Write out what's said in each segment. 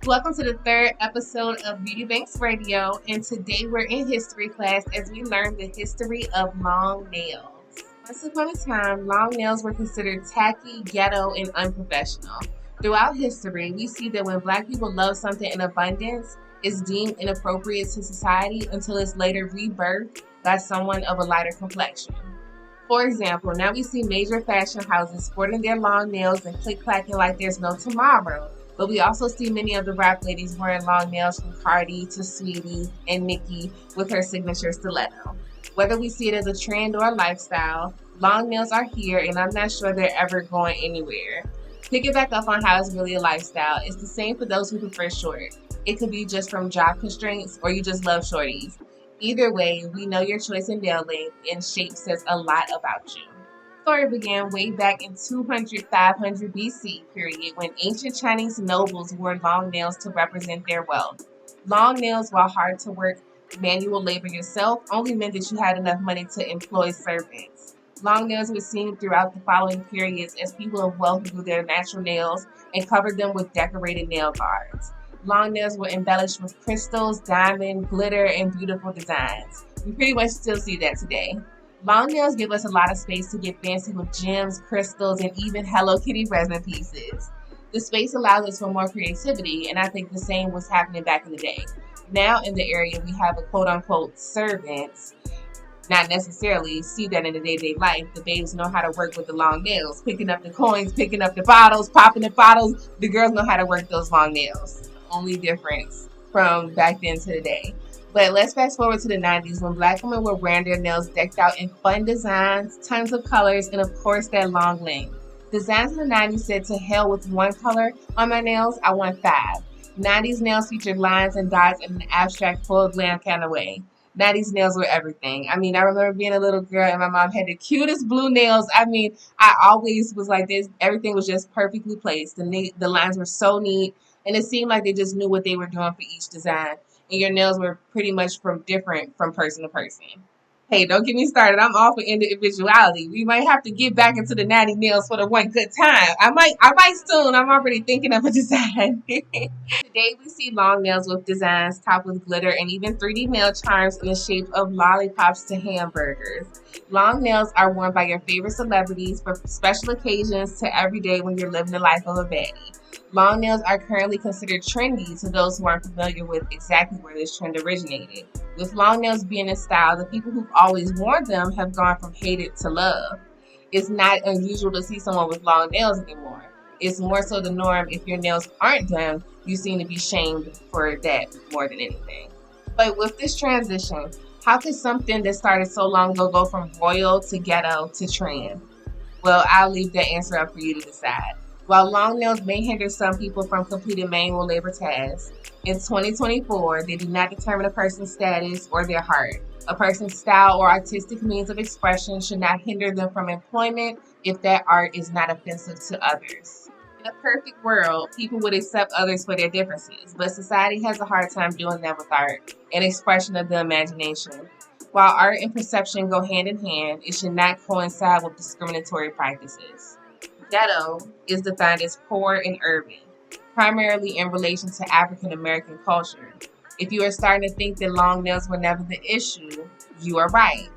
Welcome to the third episode of Beauty Banks Radio, and today we're in history class as we learn the history of long nails. Once upon a time, long nails were considered tacky, ghetto, and unprofessional. Throughout history, we see that when Black people love something in abundance, it's deemed inappropriate to society until it's later rebirthed by someone of a lighter complexion. For example, now we see major fashion houses sporting their long nails and click-clacking like there's no tomorrow. But we also see many of the rap ladies wearing long nails, from Cardi to Sweetie and Nicki with her signature stiletto. Whether we see it as a trend or a lifestyle, long nails are here, and I'm not sure they're ever going anywhere. Pick it back up on how it's really a lifestyle. It's the same for those who prefer short. It could be just from job constraints or you just love shorties. Either way, we know your choice in nail length and shape says a lot about you. The story began way back in 200-500 BC period when ancient Chinese nobles wore long nails to represent their wealth. Long nails, while hard to work manual labor yourself, only meant that you had enough money to employ servants. Long nails were seen throughout the following periods as people of wealth grew their natural nails and covered them with decorated nail guards. Long nails were embellished with crystals, diamond, glitter, and beautiful designs. We pretty much still see that today. Long nails give us a lot of space to get fancy with gems, crystals, and even Hello Kitty resin pieces. The space allows us for more creativity, and I think the same was happening back in the day. Now in the area, we have a quote-unquote servants. Not necessarily see that in the day-to-day life. The babes know how to work with the long nails, picking up the coins, picking up the bottles, popping the bottles. The girls know how to work those long nails. Only difference from back then to today. But let's fast forward to the 90s when Black women were wearing their nails decked out in fun designs, tons of colors, and of course that long length. Designs in the 90s said, to hell with one color on my nails, I want five. 90s nails featured lines and dots in an abstract, full glam kind of way. 90s nails were everything. I remember being a little girl and my mom had the cutest blue nails. I always was like this. Everything was just perfectly placed. The lines were so neat, and it seemed like they just knew what they were doing for each design. And your nails were pretty much different from person to person. Hey, don't get me started. I'm all for individuality. We might have to get back into the natty nails for the one good time. I might soon. I'm already thinking of a design. Today we see long nails with designs topped with glitter and even 3D nail charms in the shape of lollipops to hamburgers. Long nails are worn by your favorite celebrities for special occasions to every day when you're living the life of a baddie. Long nails are currently considered trendy to those who aren't familiar with exactly where this trend originated. With long nails being in style, the people who've always worn them have gone from hated to love. It's not unusual to see someone with long nails anymore. It's more so the norm. If your nails aren't done, you seem to be shamed for that more than anything. But with this transition, how could something that started so long ago go from royal to ghetto to trend? Well, I'll leave that answer up for you to decide. While long nails may hinder some people from completing manual labor tasks, in 2024, they do not determine a person's status or their heart. A person's style or artistic means of expression should not hinder them from employment if that art is not offensive to others. In a perfect world, people would accept others for their differences, but society has a hard time doing that with art, an expression of the imagination. While art and perception go hand in hand, it should not coincide with discriminatory practices. Ghetto is defined as poor and urban, primarily in relation to African American culture. If you are starting to think that long nails were never the issue, you are right.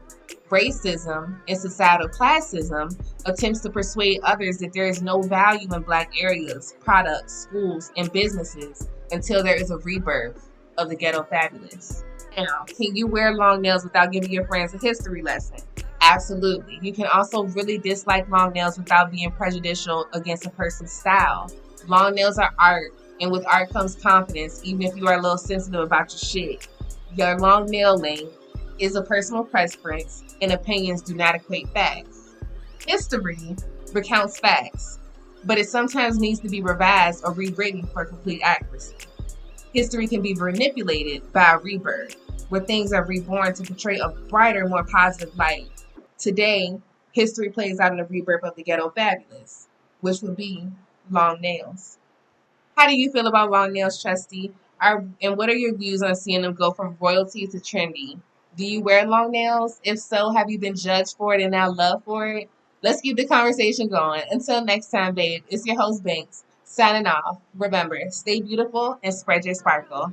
Racism and societal classism attempts to persuade others that there is no value in Black areas, products, schools, and businesses until there is a rebirth of the ghetto fabulous. Now, can you wear long nails without giving your friends a history lesson? Absolutely. You can also really dislike long nails without being prejudicial against a person's style. Long nails are art, and with art comes confidence, even if you are a little sensitive about your shit. Your long nail length is a personal preference, and opinions do not equate facts. History recounts facts, but it sometimes needs to be revised or rewritten for complete accuracy. History can be manipulated by a rebirth, where things are reborn to portray a brighter, more positive light. Today, history plays out in the rebirth of the ghetto fabulous, which would be long nails. How do you feel about long nails, Trustee? And what are your views on seeing them go from royalty to trendy? Do you wear long nails? If so, have you been judged for it and now love for it? Let's keep the conversation going. Until next time, babe, it's your host, Banks. Signing off. Remember, stay beautiful and spread your sparkle.